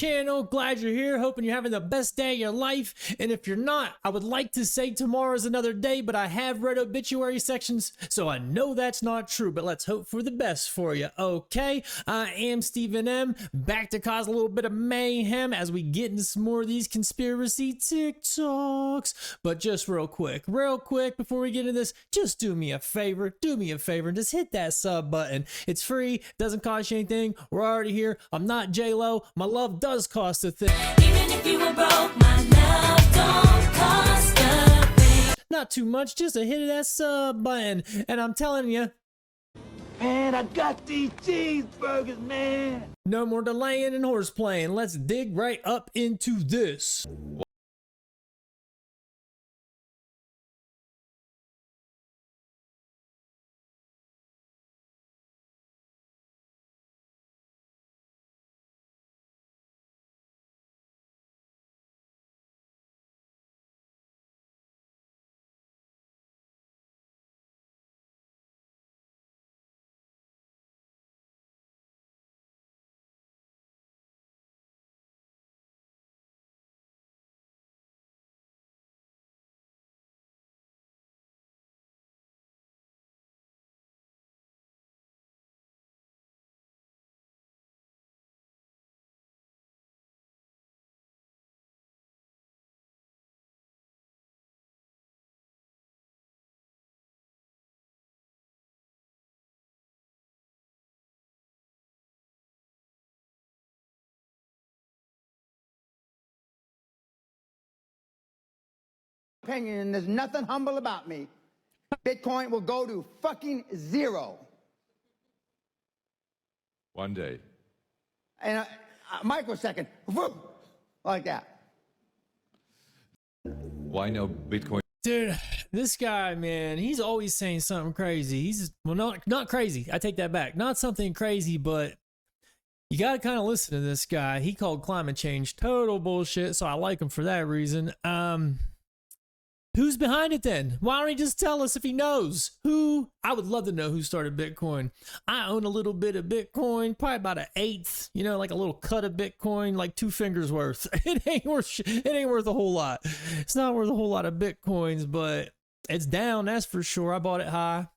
channel. Glad you're here. Hoping you're having the best day of your life. And if you're not, I would like to say tomorrow's another day, but I have read obituary sections, so I know that's not true, but let's hope for the best for you, okay? I am Stephen M, back to cause a little bit of mayhem as we get into some more of these conspiracy TikToks. But just real quick, before we get into this, just do me a favor, and just hit that sub button. It's free, doesn't cost you anything. We're already here. I'm not J-Lo. My love does cost a thing. Even if you were broke, my love don't cost a thing. Not too much, just a hit of that sub button. And I'm telling you, man, I got these cheeseburgers, man. no more delaying and horseplaying. Let's dig right up into this. Opinion, and there's nothing humble about me. Bitcoin will go to fucking zero. One day. In a microsecond, whoop, like that. Why no Bitcoin? Dude, this guy, man, he's always saying something crazy. He's, well, not crazy. I take that back. Not something crazy, but you got to kind of listen to this guy. He called climate change total bullshit, so I like him for that reason. Who's behind it then? Why don't he just tell us if he knows? Who? I would love to know who started Bitcoin. I own a little bit of Bitcoin, probably about an eighth, you know, like a little cut of Bitcoin, like 2 fingers worth. It ain't worth a whole lot. It's not worth a whole lot of Bitcoins, but it's down, that's for sure. I bought it high.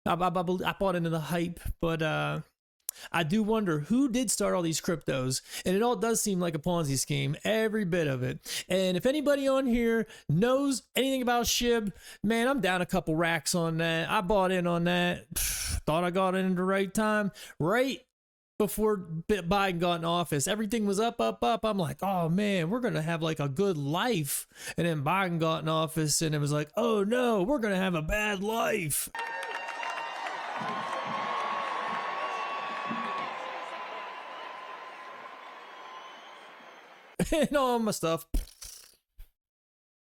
I bought into the hype, but I do wonder who did start all these cryptos, and it all does seem like a Ponzi scheme, every bit of it. And if anybody on here knows anything about SHIB, man, I'm down a couple racks on that. I bought in on that. Thought I got in at the right time, right before Biden got in office. Everything was up. I'm like, oh man, we're gonna have like a good life. And then Biden got in office, and it was like, oh no, we're gonna have a bad life. And all my stuff,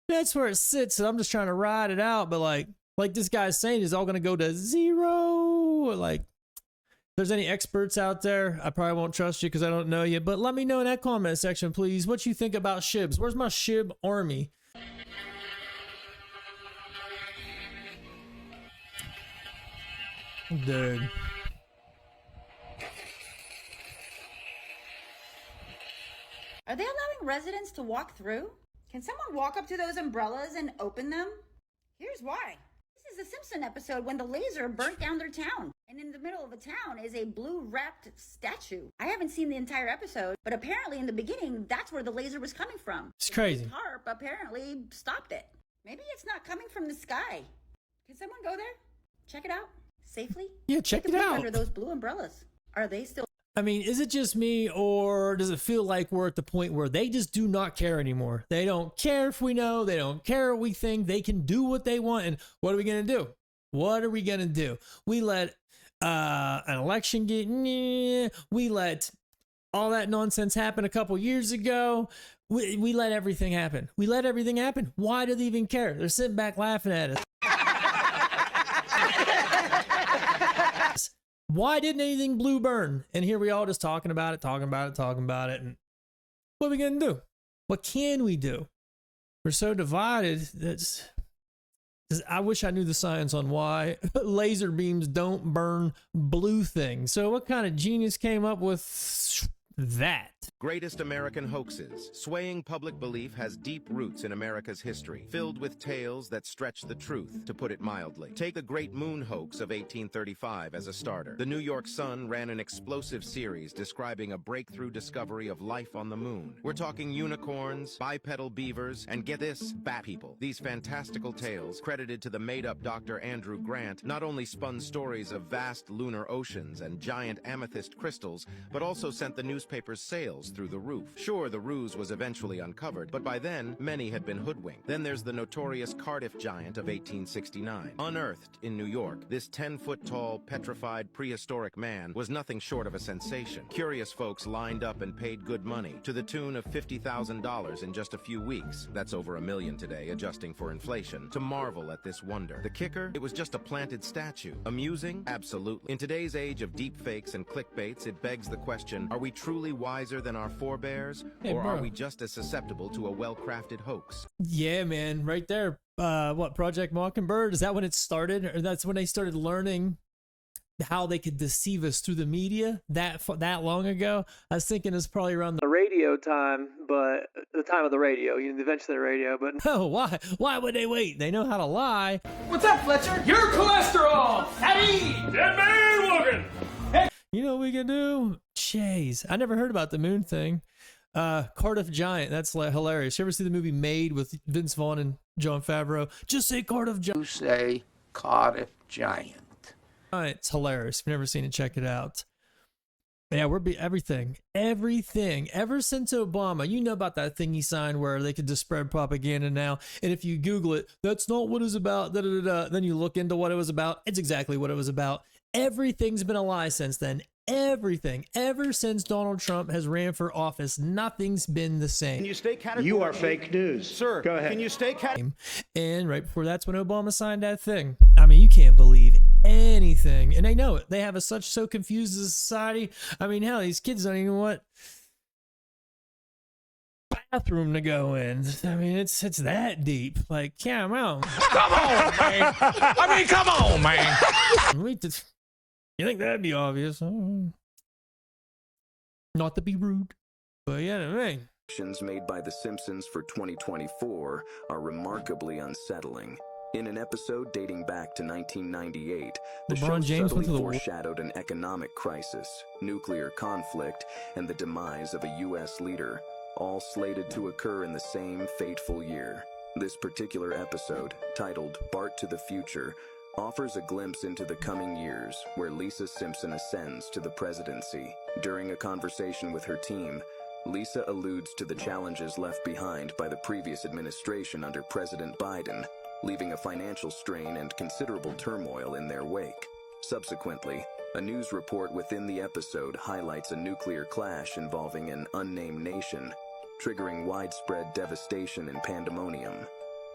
that's where it sits, and I'm just trying to ride it out. But like this guy's saying, is all going to go to zero. Like, if there's any experts out there, I probably won't trust you because I don't know you, but let me know in that comment section, please, what you think about SHIBs. Where's my SHIB army? Dude. Are they allowing residents to walk through? Can someone walk up to those umbrellas and open them? Here's why. This is a Simpson episode when the laser burnt down their town. And in the middle of the town is a blue-wrapped statue. I haven't seen the entire episode, but apparently in the beginning, that's where the laser was coming from. It's crazy. The tarp apparently stopped it. Maybe it's not coming from the sky. Can someone go there? Check it out safely? Yeah, check Take it a peek out. under those blue umbrellas. Are they still... I mean, is it just me, or does it feel like we're at the point where they just do not care anymore? They don't care if we know. They don't care what we think. They can do what they want. And what are we going to do? What are we going to do? We let an election get... We let all that nonsense happen a couple years ago. We let everything happen. We let everything happen. Why do they even care? They're sitting back laughing at us. Why didn't anything blue burn? And here we all just talking about it. And what are we going to do? What can we do? We're so divided. I wish I knew the science on why laser beams don't burn blue things. So what kind of genius came up with that. Greatest American hoaxes. Swaying public belief has deep roots in America's history, filled with tales that stretch the truth, to put it mildly. Take the Great Moon Hoax of 1835 as a starter. The New York Sun ran an explosive series describing a breakthrough discovery of life on the moon. We're talking unicorns, bipedal beavers, and get this, bat people. These fantastical tales, credited to the made-up Dr. Andrew Grant, not only spun stories of vast lunar oceans and giant amethyst crystals, but also sent the newspaper's sales through the roof. Sure, the ruse was eventually uncovered, but by then, many had been hoodwinked. Then there's the notorious Cardiff Giant of 1869. Unearthed in New York, this 10-foot-tall, petrified, prehistoric man was nothing short of a sensation. Curious folks lined up and paid good money, to the tune of $50,000 in just a few weeks. That's over $1 million today, adjusting for inflation, to marvel at this wonder. The kicker? It was just a planted statue. Amusing? Absolutely. In today's age of deep fakes and clickbaits, it begs the question, are we truly wiser than our forebears, or are we just as susceptible to a well-crafted hoax? Yeah, man, right there. What, Project Mockingbird? Is that when it started? Or that's when they started learning how they could deceive us through the media that long ago? I was thinking it's probably around the radio time, but the time of the radio, you know, the invention of the radio. But no, why? Why would they wait? They know how to lie. What's up, Fletcher? Your cholesterol! Howdy! Dead man walking! You know what we can do? Jeez, I never heard about the moon thing. Cardiff Giant, that's hilarious. You ever see the movie Made with Vince Vaughn and Jon Favreau? Just say Cardiff Giant. You say Cardiff Giant. It's hilarious. If you've never seen it, check it out. Yeah, everything ever since Obama. You know about that thing he signed where they could just spread propaganda now, and if you Google it, that's not what it's about. Then you look into what it was about. It's exactly what it was about. Everything's been a lie since then. Everything, ever since Donald Trump has ran for office, nothing's been the same. Can you stay categorical? You are fake news. Sir, go ahead. Can you stay categorical? And right before that's when Obama signed that thing. I mean, you can't believe anything, and they know it. They have so confused as a society. I mean, hell, these kids don't even know what bathroom to go in. I mean, it's that deep. Like, come on, Come on, man! I mean, come on, man! You think that'd be obvious? Not to be rude, but yeah, I mean. Predictions made by The Simpsons for 2024 are remarkably unsettling. In an episode dating back to 1998, the show subtly foreshadowed an economic crisis, nuclear conflict, and the demise of a U.S. leader, all slated to occur in the same fateful year. This particular episode, titled Bart to the Future, offers a glimpse into the coming years where Lisa Simpson ascends to the presidency. During a conversation with her team, Lisa alludes to the challenges left behind by the previous administration under President Biden, leaving a financial strain and considerable turmoil in their wake. Subsequently, a news report within the episode highlights a nuclear clash involving an unnamed nation, triggering widespread devastation and pandemonium.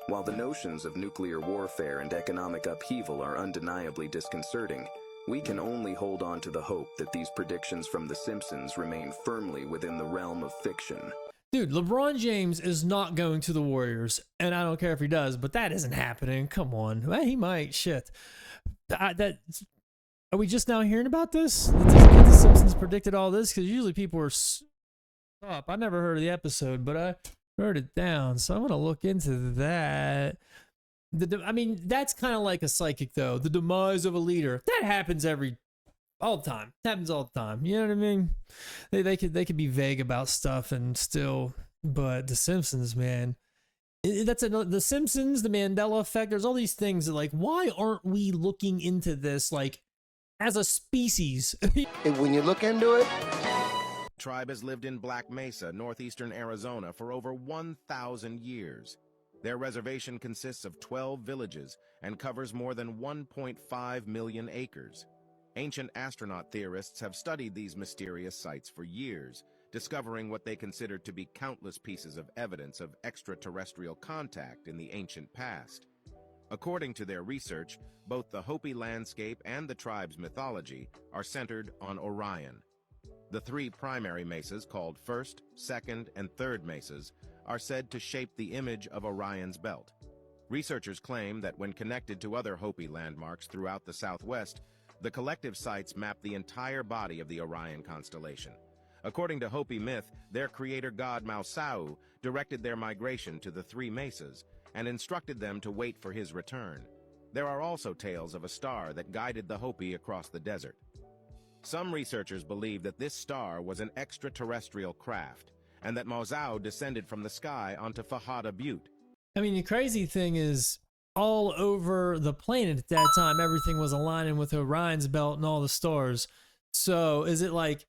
While the notions of nuclear warfare and economic upheaval are undeniably disconcerting, we can only hold on to the hope that these predictions from The Simpsons remain firmly within the realm of fiction. Dude, LeBron James is not going to the Warriors, and I don't care if he does, but that isn't happening. Come on. Well, he might. Shit. Are we just now hearing about this? The Simpsons predicted all this? Because usually people are up. I never heard of the episode, but I wrote it down, so I'm going to look into that. I mean, that's kind of like a psychic, though. The demise of a leader. That happens all the time. It happens all the time. You know what I mean? They could be vague about stuff and still, but The Simpsons, man. The Simpsons, the Mandela effect. There's all these things that, like, why aren't we looking into this, like, as a species? And when you look into it, Tribe has lived in Black Mesa, northeastern Arizona, for over 1,000 years. Their reservation consists of 12 villages and covers more than 1.5 million acres. Ancient astronaut theorists have studied these mysterious sites for years, discovering what they consider to be countless pieces of evidence of extraterrestrial contact in the ancient past. According to their research, both the Hopi landscape and the tribe's mythology are centered on Orion. The three primary mesas, called First, Second, and Third Mesas, are said to shape the image of Orion's belt. Researchers claim that when connected to other Hopi landmarks throughout the Southwest, the collective sites map the entire body of the Orion constellation. According to Hopi myth, their creator god Mausau directed their migration to the Three Mesas and instructed them to wait for his return. There are also tales of a star that guided the Hopi across the desert. Some researchers believe that this star was an extraterrestrial craft, and that Mausau descended from the sky onto Fahada Butte. I mean, the crazy thing is, all over the planet at that time, everything was aligning with Orion's belt and all the stars. So is it like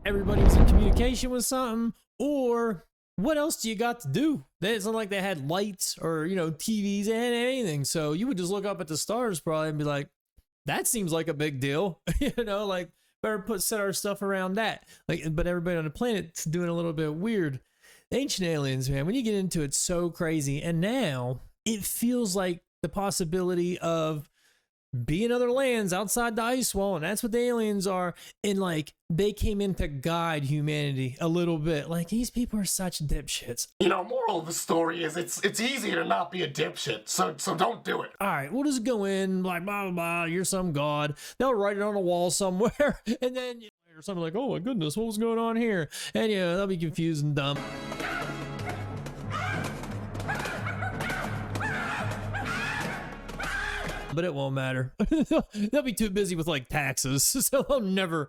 everybody was in communication with something, or what else do you got to do? It's not like they had lights or, you know, TVs and anything. So you would just look up at the stars probably and be like, that seems like a big deal. You know, like, better set our stuff around that. Like, but everybody on the planet's doing a little bit weird. Ancient aliens, man, when you get into it, it's so crazy. And now it feels like the possibility of being other lands outside the ice wall, and that's what the aliens are. And like, they came in to guide humanity a little bit. Like, these people are such dipshits. You know, moral of the story is it's easy to not be a dipshit, so don't do it. All right, we'll just go in like blah blah blah. You're some god. They'll write it on a wall somewhere, and then or something like, oh my goodness, what was going on here? And yeah, they'll be confused and dumb. But it won't matter. They'll be too busy with like taxes, so they'll never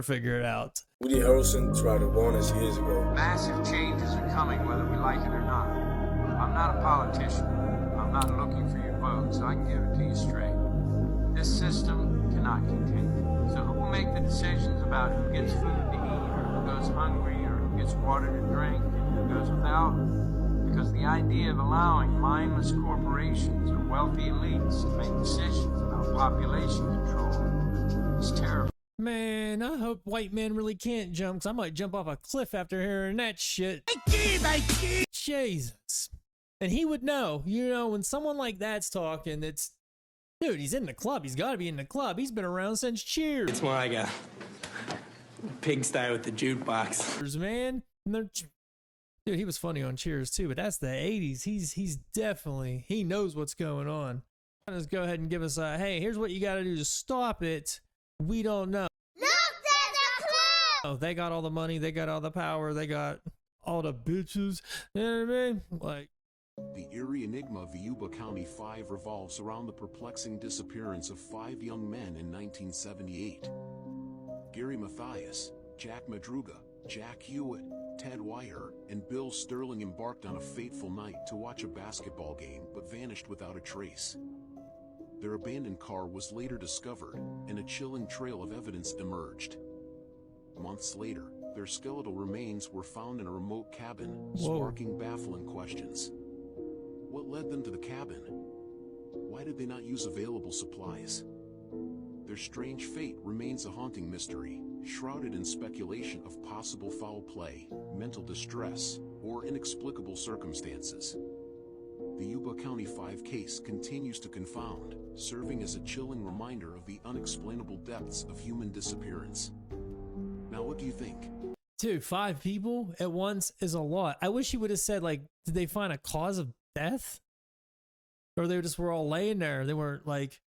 figure it out. Woody Harrelson tried to warn us years ago. Massive changes are coming whether we like it or not. I'm not a politician. I'm not looking for your vote, so I can give it to you straight. This system cannot continue. So who will make the decisions about who gets food to eat, or who goes hungry, or who gets water to drink, and who goes without? Because the idea of allowing mindless corporations or wealthy elites to make decisions about population control is terrible. Man, I hope white men really can't jump, because I might jump off a cliff after hearing that shit. Jesus. And he would know, you know, when someone like that's talking, it's, dude, he's in the club. He's got to be in the club. He's been around since Cheers. It's more like a pigsty with the jukebox. Man, dude, he was funny on Cheers too, but that's the 80s. He's definitely, he knows what's going on. Let's go ahead and give us a, hey, here's what you got to do to stop it. We don't know. Look at the club! Oh, they got all the money. They got all the power. They got all the bitches. You know what I mean? Like, the eerie enigma of the Yuba County 5 revolves around the perplexing disappearance of 5 young men in 1978. Gary Mathias, Jack Madruga, Jack Hewitt, Ted Wire, and Bill Sterling embarked on a fateful night to watch a basketball game but vanished without a trace. Their abandoned car was later discovered, and a chilling trail of evidence emerged. Months later, their skeletal remains were found in a remote cabin, sparking baffling questions. What led them to the cabin? Why did they not use available supplies? Their strange fate remains a haunting mystery, shrouded in speculation of possible foul play, mental distress, or inexplicable circumstances. The Yuba County 5 case continues to confound, serving as a chilling reminder of the unexplainable depths of human disappearance. Now, what do you think? dude, 5 people at once is a lot. I wish he would have said, like, did they find a cause of death? Or they just were all laying there. They weren't like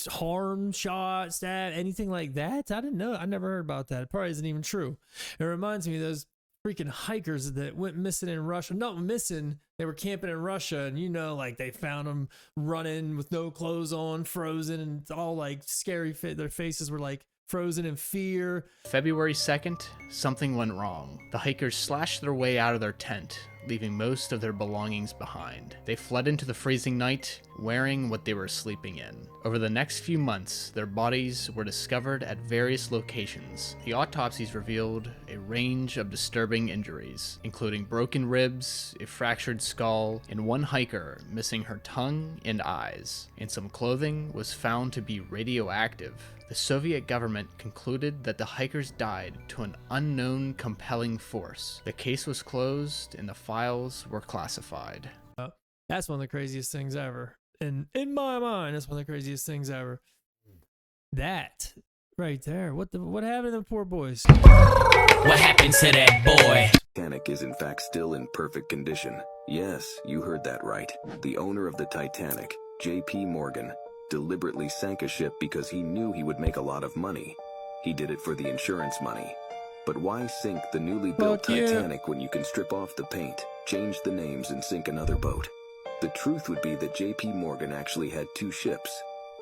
harmed, shot, stabbed, anything like that. I didn't know. I never heard about that. It probably isn't even true. It reminds me of those freaking hikers that went missing in Russia. Not missing, they were camping in Russia, and you know, like they found them running with no clothes on, frozen, and all like scary. Their faces were like frozen in fear. February 2nd, something went wrong. The hikers slashed their way out of their tent, leaving most of their belongings behind. They fled into the freezing night, wearing what they were sleeping in. Over the next few months, their bodies were discovered at various locations. The autopsies revealed a range of disturbing injuries, including broken ribs, a fractured skull, and one hiker missing her tongue and eyes. And some clothing was found to be radioactive. The Soviet government concluded that the hikers died to an unknown compelling force. The case was closed and the files were classified. That's one of the craziest things ever. And in my mind, that's one of the craziest things ever. That right there. What happened to the poor boys? What happened to that boy? Titanic is in fact still in perfect condition. Yes, you heard that right. The owner of the Titanic, J.P. Morgan, deliberately sank a ship because he knew he would make a lot of money. He did it for the insurance money. But why sink the newly built Titanic when you can strip off the paint, change the names, and sink another boat? The truth would be that J.P. Morgan actually had two ships.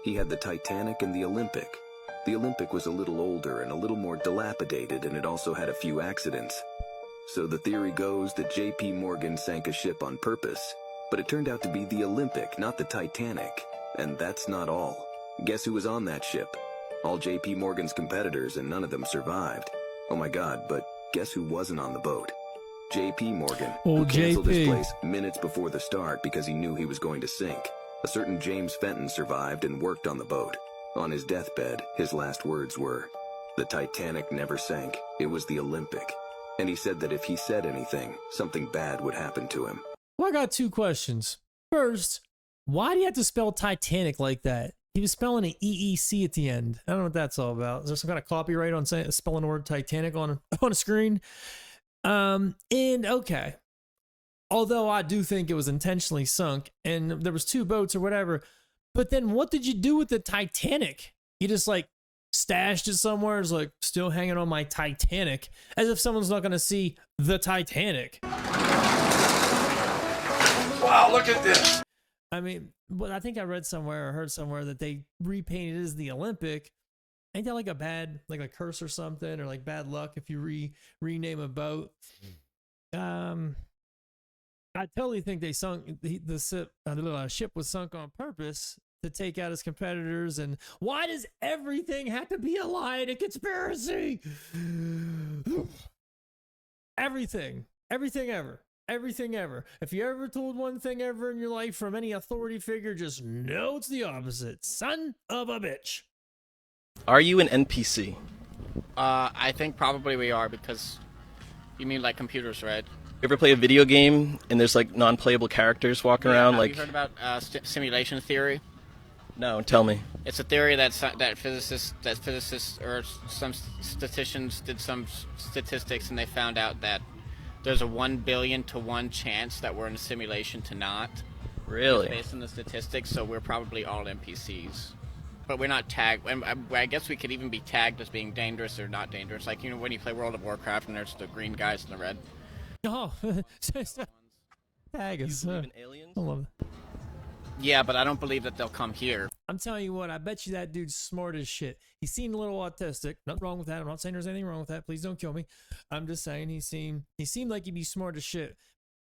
He had the Titanic and the Olympic. The Olympic was a little older and a little more dilapidated, and it also had a few accidents. So the theory goes that J.P. Morgan sank a ship on purpose, but it turned out to be the Olympic, not the Titanic. And that's not all. Guess who was on that ship? All J.P. Morgan's competitors, and none of them survived. Oh my god, but guess who wasn't on the boat? J.P. Morgan, who canceled his place minutes before the start because he knew he was going to sink. A certain James Fenton survived and worked on the boat. On his deathbed, his last words were, "The Titanic never sank. It was the Olympic." And he said that if he said anything, something bad would happen to him. Well, I got two questions. First, why do you have to spell Titanic like that? He was spelling an EEC at the end. I don't know what that's all about. Is there some kind of copyright on spelling the word Titanic on a screen? And okay, although I do think it was intentionally sunk and there was two boats or whatever, but then what did you do with the Titanic? You just like stashed it somewhere. It's like still hanging on my Titanic, as if someone's not going to see the Titanic. Wow, look at this. I mean, but I think I read somewhere or heard somewhere that they repainted it as the Olympic. Ain't that like a bad, like a curse or something, or like bad luck if you rename a boat? I totally think they sunk the ship was sunk on purpose to take out his competitors. And why does everything have to be a lie and a conspiracy? Everything ever. If you ever told one thing ever in your life from any authority figure, just know it's the opposite. Son of a bitch. Are you an NPC? I think probably we are, because you mean like computers, right? You ever play a video game and there's like non-playable characters walking around? Have you heard about simulation theory? No, tell me. It's a theory that physicists or some statisticians did some statistics, and they found out that there's a 1 billion to 1 chance that we're in a simulation to not. Really? Based on the statistics, so we're probably all NPCs. But we're not tagged. And I guess we could even be tagged as being dangerous or not dangerous. Like, you know, when you play World of Warcraft and there's the green guys and the red. Oh, tag us. You believe in aliens? I love it. Yeah, but I don't believe that they'll come here. I'm telling you what, I bet you that dude's smart as shit. He seemed a little autistic. Nothing wrong with that. I'm not saying there's anything wrong with that. Please don't kill me. I'm just saying he seemed like he'd be smart as shit.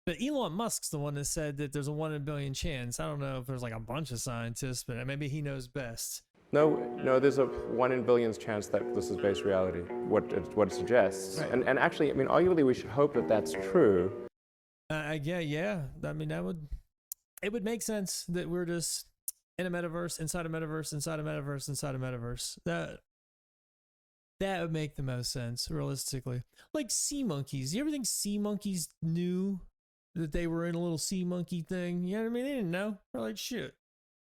But Elon Musk's the one that said that there's a 1 in a billion chance. I don't know if there's like a bunch of scientists, but maybe he knows best. No, there's a 1 in billions chance that this is base reality, what it suggests. Right. And actually, I mean, arguably we should hope that that's true. Yeah. I mean, it would make sense that we're just in a metaverse, inside a metaverse, inside a metaverse, inside a metaverse. That would make the most sense, realistically. Like sea monkeys. You ever think sea monkeys knew that they were in a little sea monkey thing? You know what I mean? They didn't know. They're like, shit,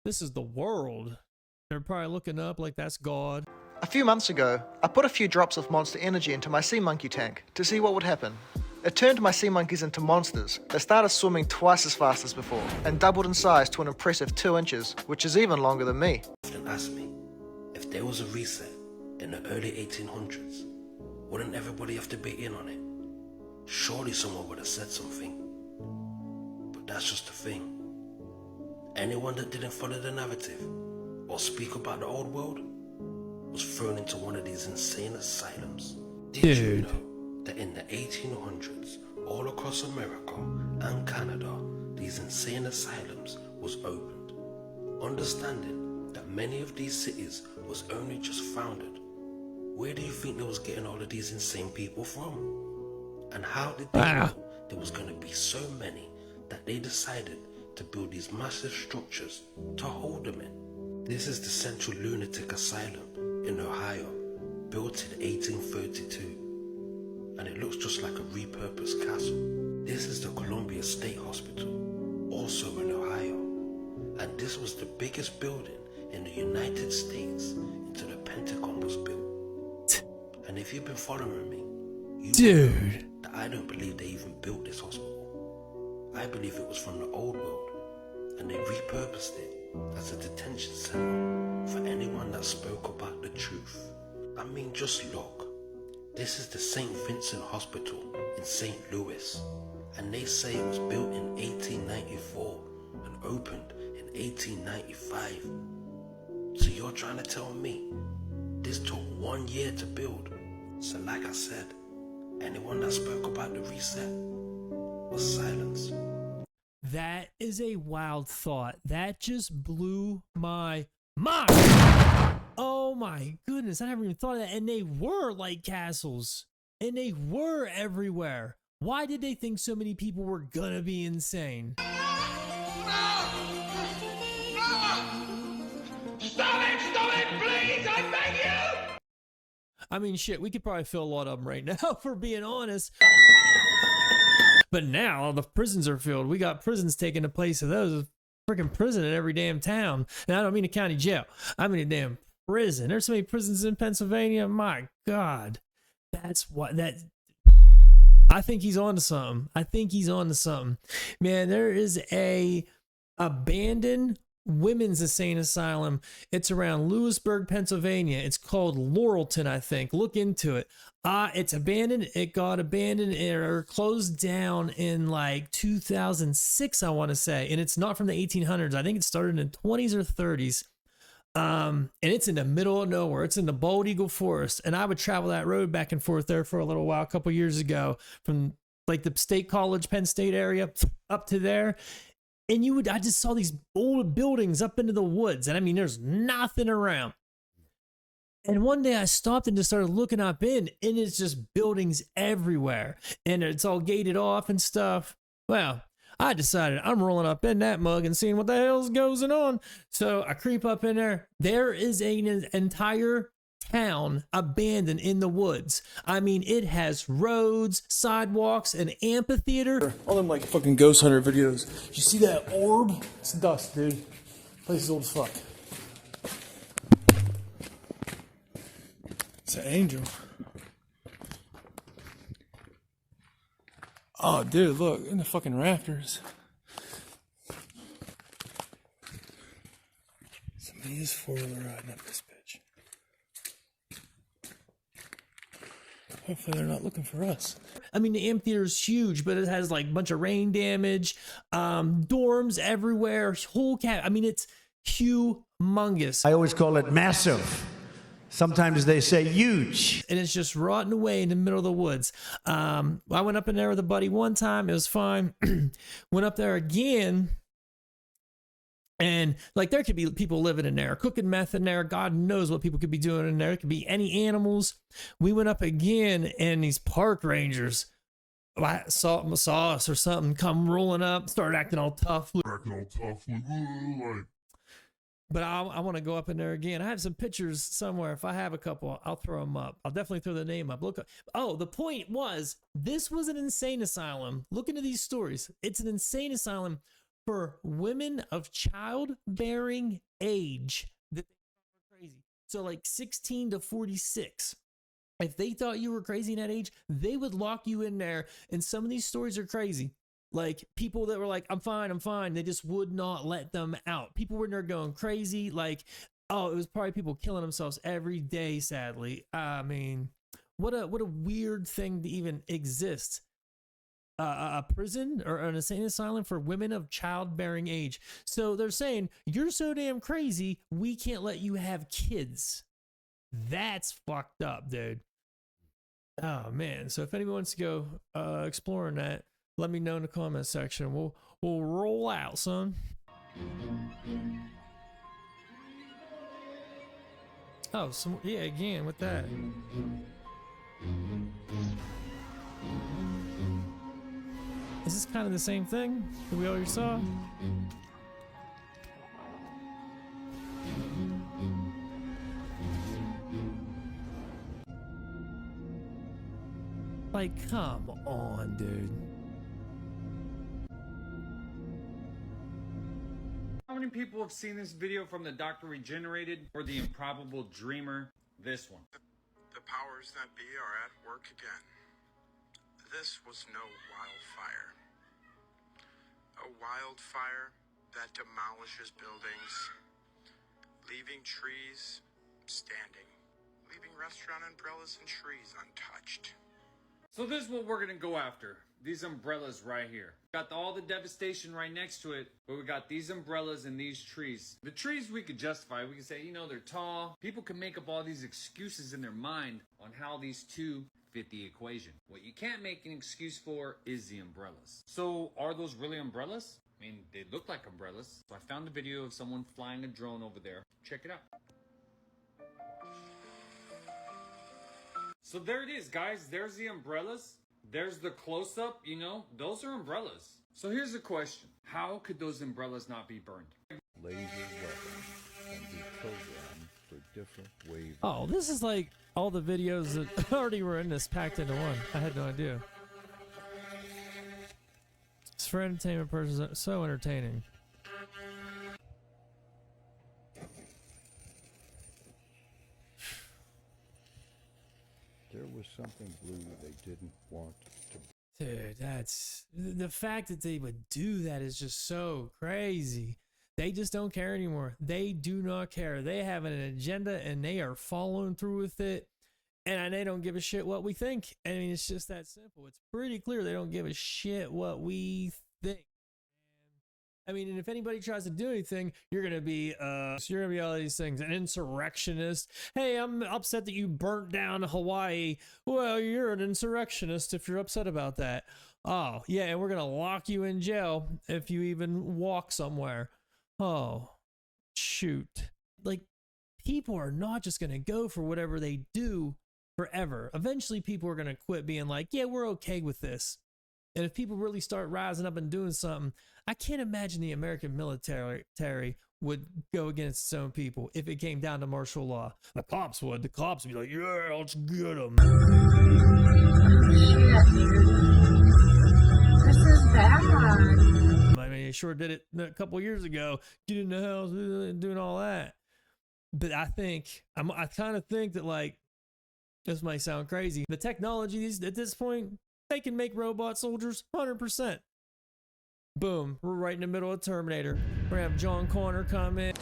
this is the world. They're probably looking up like that's God. A few months ago, I put a few drops of Monster Energy into my sea monkey tank to see what would happen. It turned my sea monkeys into monsters. They started swimming twice as fast as before, and doubled in size to an impressive 2 inches, which is even longer than me. Often ask me, if there was a reset in the early 1800s, wouldn't everybody have to be in on it? Surely someone would have said something. But that's just the thing. Anyone that didn't follow the narrative or speak about the old world was thrown into one of these insane asylums. Did you know that in the 1800s, all across America and Canada, these insane asylums was opened? Understanding that many of these cities was only just founded, where do you think they was getting all of these insane people from? And how did they know there was going to be so many that they decided to build these massive structures to hold them in? This is the Central Lunatic Asylum in Ohio, built in 1832, and it looks just like a repurposed castle. This is the Columbia State Hospital, also in Ohio, and this was the biggest building in the United States until the Pentagon was built. And if you've been following me, you know that I don't believe they even built this hospital. I believe it was from the old world, and they repurposed it as a detention center for anyone that spoke about the truth. I mean, just look. This is the St. Vincent Hospital in St. Louis, and they say it was built in 1894 and opened in 1895. So you're trying to tell me this took 1 year to build? So like I said, anyone that spoke about the reset was silenced. That is a wild thought. That just blew my mind. Oh my goodness, I never even thought of that. And they were like castles, and they were everywhere. Why did they think so many people were gonna be insane? Stop it, please, I beg you! I mean, shit, we could probably fill a lot of them right now, for being honest. But now the prisons are filled. We got prisons taking the place of those. Freaking prison in every damn town. And I don't mean a county jail. I mean a damn prison. There's so many prisons in Pennsylvania. My God. That's what that. I think he's on to something. I think he's on to something. Man, there is a abandoned women's insane asylum. It's around Lewisburg, Pennsylvania. It's called Laurelton, I think. Look into it. It's abandoned. It got abandoned or closed down in like 2006, I want to say. And it's not from the 1800s. I think it started in the 20s or 30s. And it's in the middle of nowhere. It's in the Bald Eagle Forest. And I would travel that road back and forth there for a little while, a couple years ago, from like the State College, Penn State area up to there. And I just saw these old buildings up into the woods. And I mean, there's nothing around. And one day I stopped and just started looking up and it's just buildings everywhere. And it's all gated off and stuff. Well, I decided I'm rolling up in that mug and seeing what the hell's going on. So I creep up in there. There is an entire town abandoned in the woods. I mean, it has roads, sidewalks, an amphitheater. All them like fucking ghost hunter videos. You see that orb? It's dust, dude. Place is old as fuck. It's an angel. Oh, dude, look in the fucking rafters. Somebody is four-wheeler riding up this bitch. Hopefully they're not looking for us. I mean, the amphitheater is huge, but it has like a bunch of rain damage, dorms everywhere, whole cat. I mean, it's humongous. I always call it massive. Sometimes they say huge. And it's just rotting away in the middle of the woods. I went up in there with a buddy one time. It was fine. Went up there again. And like there could be people living in there, cooking meth in there. God knows what people could be doing in there. It could be any animals. We went up again and these park rangers saw us or something, come rolling up, started acting all tough. But I want to go up in there again. I have some pictures somewhere. If I have a couple, I'll throw them up. I'll definitely throw the name up. Look. Oh, the point was, this was an insane asylum. Look into these stories. It's an insane asylum for women of childbearing age that they were crazy. So like 16 to 46. If they thought you were crazy in that age, they would lock you in there. And some of these stories are crazy. Like people that were like, I'm fine. They just would not let them out. People were in there going crazy. Like, oh, it was probably people killing themselves every day, sadly. I mean, what a weird thing to even exist. A prison or an insane asylum for women of childbearing age. So they're saying, you're so damn crazy, we can't let you have kids. That's fucked up, dude. Oh, man. So if anyone wants to go exploring that, let me know in the comment section. We'll roll out, son. Oh, yeah, again with that. Is this kind of the same thing that we already saw? Like, come on, dude. How many people have seen this video from the Dr. Regenerated or the Improbable Dreamer? This one. The powers that be are at work again. This was no wildfire. A wildfire that demolishes buildings, leaving trees standing. leaving restaurant umbrellas and trees untouched. So this is what we're gonna go after. These umbrellas right here. Got all the devastation right next to it, but we got these umbrellas and these trees. The trees we could justify. We could say, you know, they're tall. People can make up all these excuses in their mind on how these two fit the equation. What you can't make an excuse for is the umbrellas. So are those really umbrellas? I mean, they look like umbrellas. So I found a video of someone flying a drone over there. Check it out. So there it is, guys. There's the umbrellas. There's the close-up, you know, those are umbrellas. So here's the question. How could those umbrellas not be burned? Laser weapons can be programmed for different waves. Oh, this is like all the videos that already were in this packed into one. I had no idea. It's for entertainment purposes, so entertaining. There was something blue they didn't want to. Dude, that's the fact that they would do that is just so crazy. They just don't care anymore. They do not care. They have an agenda and they are following through with it. And they don't give a shit what we think. I mean, it's just that simple. It's pretty clear they don't give a shit what we think. I mean, and if anybody tries to do anything, you're gonna be all these things. An insurrectionist. Hey, I'm upset that you burnt down Hawaii. Well, you're an insurrectionist if you're upset about that. Oh, yeah, and we're gonna lock you in jail if you even walk somewhere. Oh, shoot. Like, people are not just gonna go for whatever they do forever. Eventually, people are gonna quit being like, yeah, we're okay with this. And if people really start rising up and doing something, I can't imagine the American military would go against its own people if it came down to martial law. The cops would. The cops would be like, yeah, let's get them. This is bad. I mean, they sure did it a couple years ago. Get in the house and doing all that. But I kind of think that, like, this might sound crazy. The technology at this point, they can make robot soldiers 100%. Boom, we're right in the middle of Terminator. We're gonna have John Connor come in.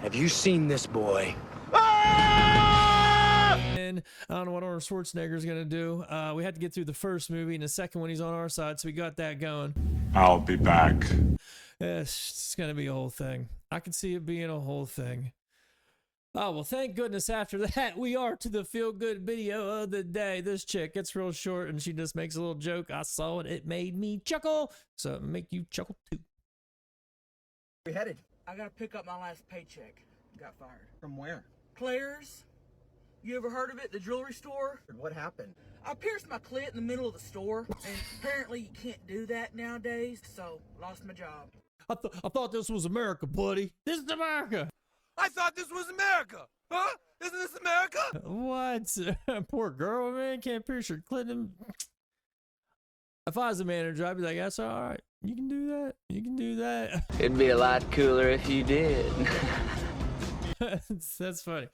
Have you seen this boy? And I don't know what Arnold Schwarzenegger's gonna do. We had to get through the first movie, and the second one he's on our side, so we got that going. I'll be back. It's gonna be a whole thing. I can see it being a whole thing. Oh, well, thank goodness after that, we are to the feel-good video of the day. This chick, it's real short, and she just makes a little joke. I saw it. It made me chuckle. So it'll make you chuckle, too. We headed. I gotta pick up my last paycheck. Got fired. From where? Claire's. You ever heard of it? The jewelry store? What happened? I pierced my clit in the middle of the store, and apparently you can't do that nowadays, so lost my job. I thought this was America, buddy. This is America. I thought this was America. Huh? Isn't this America? What? Poor girl, man. Can't pierce your clit. If I was a manager, I'd be like, that's all right. You can do that. You can do that. It'd be a lot cooler if you did. That's funny.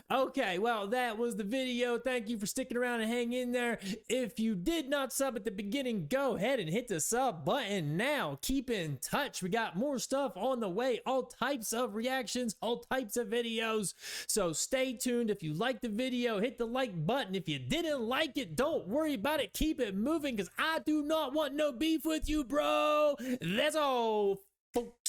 Okay, well, that was the video. Thank you for sticking around and hanging in there. If you did not sub at the beginning, go ahead and hit the sub button now. Keep in touch. We got more stuff on the way. All types of reactions, all types of videos. So stay tuned. If you liked the video, hit the like button. If you didn't like it, don't worry about it. Keep it moving because I do not want no beef with you, bro. That's all, folks.